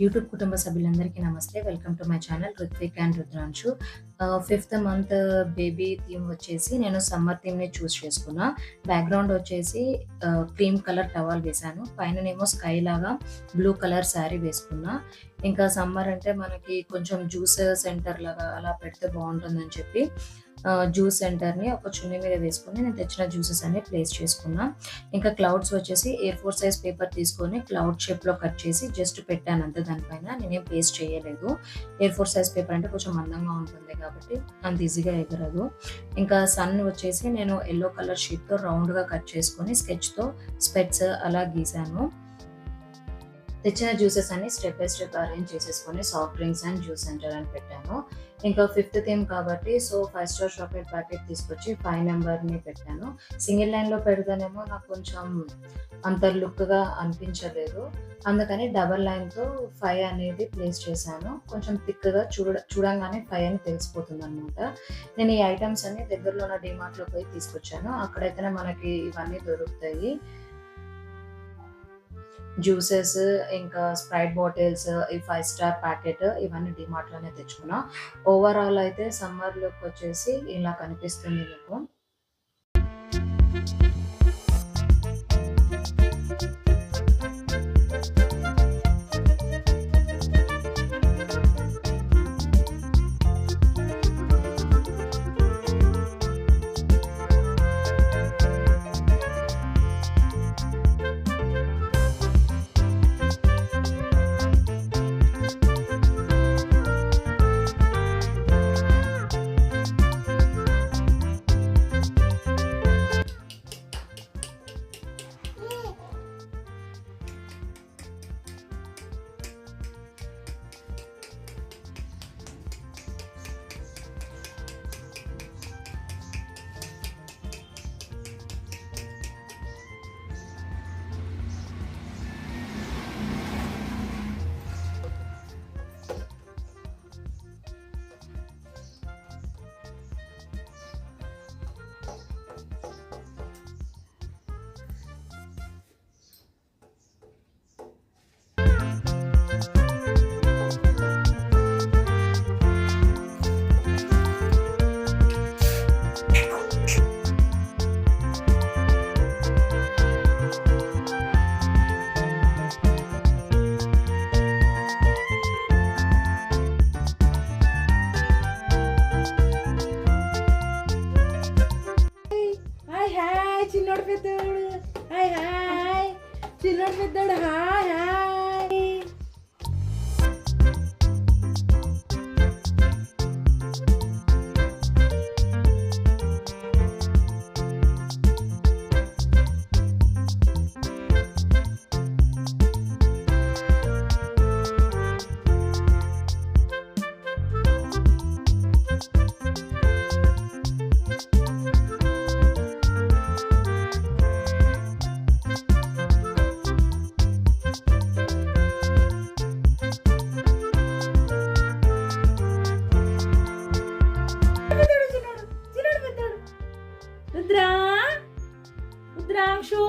YouTube కుటుంబ సభ్యులందరికీ నమస్తే. Welcome to my channel Ruthvik and Rudranshu. Fifth month baby theme వచ్చేసి నేను సమ్మర్ థీమ్‌ని చూజ్ చేసుకున్నా. బ్యాక్‌గ్రౌండ్ వచ్చేసి క్రీమ్ కలర్ టవల్ వేశాను. పైననేమో స్కై లాగా బ్లూ కలర్ శారీ వేసుకున్నా. ఇంకా సమ్మర్ అంటే మనకి కొంచెం జ్యూస్ సెంటర్ లాగా అలా పెడితే బావుంటుందని చెప్పి జ్యూస్ సెంటర్‌ని ఒక చున్నీ మీద వేసుకొని నేను తెచ్చిన జ్యూసెస్ అన్ని ప్లేస్ చేసుకున్నా. ఇంకా క్లౌడ్స్ వచ్చేసి A4 సైజ్ పేపర్ తీసుకొని క్లౌడ్ షేప్‌లో కట్ చేసి జస్ట్ పెట్టాను అంతే దానిపైన. నేనేం పేస్ట్ చేయలేదు. A4 సైజ్ పేపర్ అంటే కొంచెం మందంగా ఉంటుంది కాబట్టి అంత ఈజీగా ఎగరదు. ఇంకా సన్ వచ్చేసి నేను యెల్లో కలర్ షీట్‌తో రౌండ్‌గా కట్ చేసుకొని స్కెచ్‌తో స్పెట్స్ అలా గీశాను. తెచ్చిన జ్యూసెస్ అన్ని స్టెప్ బై స్టెప్ అరేంజ్ చేసేసుకొని soft drinks and juice centre అని పెట్టాను. ఇంకా ఫిఫ్త్ థీమ్ కాబట్టి 5 స్టార్ చాక్లెట్ ప్యాకెట్ తీసుకొచ్చి 5 నెంబర్‌ని పెట్టాను. సింగిల్ లైన్‌లో పెడితేనేమో నాకు కొంచెం అంత లుక్‌గా అనిపించలేదు. అందుకని డబుల్ లైన్‌తో 5 అనేది ప్లేస్ చేశాను. కొంచెం థిక్‌గా చూడంగానే 5 అని తెలిసిపోతుందనమాట. నేను ఈ ఐటెమ్స్ అన్ని దగ్గరలో ఉన్న డీమార్ట్‌లో పోయి తీసుకొచ్చాను. అక్కడైతేనే మనకి ఇవన్నీ దొరుకుతాయి. జ్యూసెస్ ఇంకా స్ప్రైట్ బాటిల్స్, ఈ 5 స్టార్ ప్యాకెట్ ఇవన్నీ డీమార్ట్‌లోనే తెచ్చుకున్నా. ఓవరాల్ అయితే సమ్మర్ లుక్ వచ్చేసి ఇలా కనిపిస్తుంది మీకు. చిన్నోడు పెద్దోడు హాయ్ హాయ్ చిన్నోడు పెద్దోడు హాయ్ హాయ్ రుద్రా రుద్రాంశు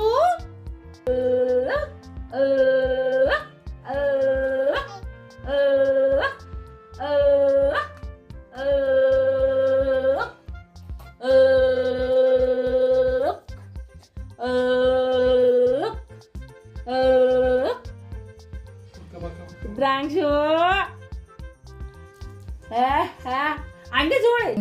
రుద్రాంశు అంటే చూడు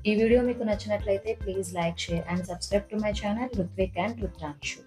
ఈ వీడియో మీకు నచ్చినట్లయితే please like, share and subscribe to my channel Ruthvik and రుద్రాంశు.